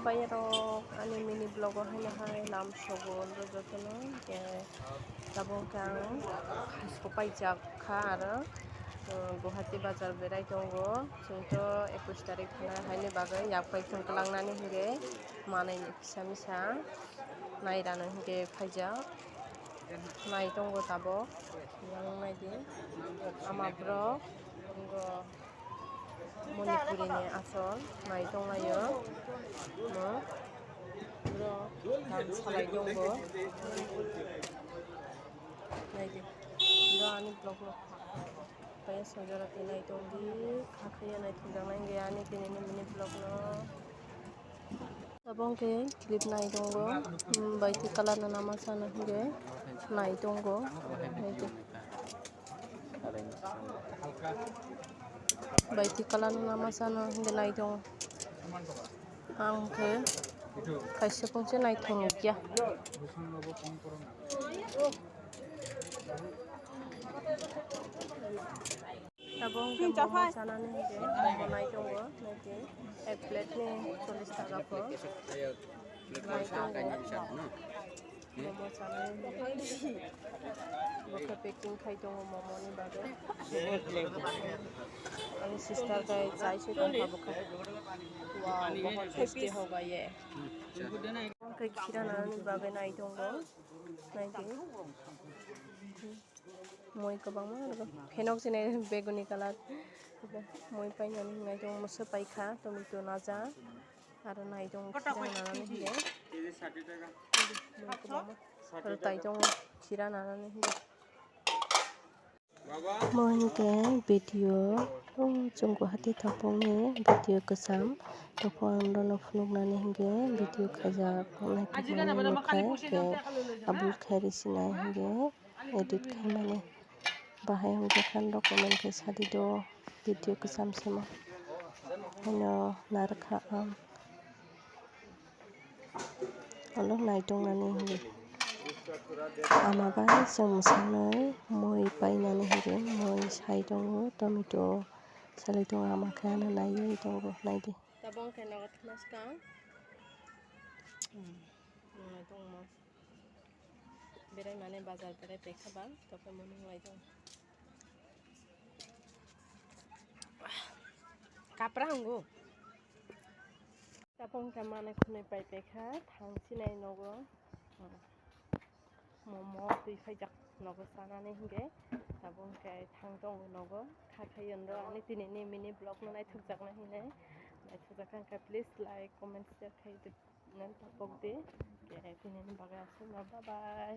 bayarok ani mini vlog haino hai nam sogon rojotono ke tabong kang hasko paijak kha aro Guwahati bazar berai tongo chungto 21 tarik khana haini bagai yakpai thongklangnani hingge manai ni kisa misa nairano hingge paijak nai tongo tabo yang naidi ama brok ngo Manipuri ni asol nai tonglayo mo bro dan salai dongbo naidi bro ani vlog no kaya sojorati nai tongdi khakhiya nai thunjangnai gaya ani tinini mini vlog no tabong ke clip nai tongo baiti color na nama sana hingge nai tongo naidi baiti color na nama sana hingge nai tongo angke kaisa pungse nai thongkya tabong ke momo sanani hingge momo nai tongo naidi ek plate ni 40 taka po nai tongo momo sanani hingge buka packing khai tongo momo ni bagai ani sister kai chai se tong khabo khai wow बहुत टेस्टी होगा ये kai khira nani bagai nai tongo naidi moi kabang ma phenok sine beguni color moi painani ngai tong moso paikha tomato naja aro nai tong khira nanani hingge 60 টাকা aro tai tong khira nanani hingge Mohingke video jung Guwahati thapongni video kesam topang dono phunuknani hingge video khajak naitokmani nukhai ke abul khairi sinai hingge edit khaimani bahai hingge khan document ke sadi do video kesam sima haino narkha ang alok naitongnani hingge amabai jong musangnai moi painani hingge moi sai tongo tomato salai tongo ama khana naioi tongo naidi tabong ke nagat maska nai tongmo berai mane bazar berai pekhaba toke monung lai tong kapra hango tabong ke mane khunai pai pekha thangsinai nogo momo tui paijak nogo sanani hingge tabong ke thang tongo nogo khakhayondo ani tinini mini vlog no naithokjakna hine naithokjakha please like comment share khai nan tapok de ke tinini bagai asin bye bye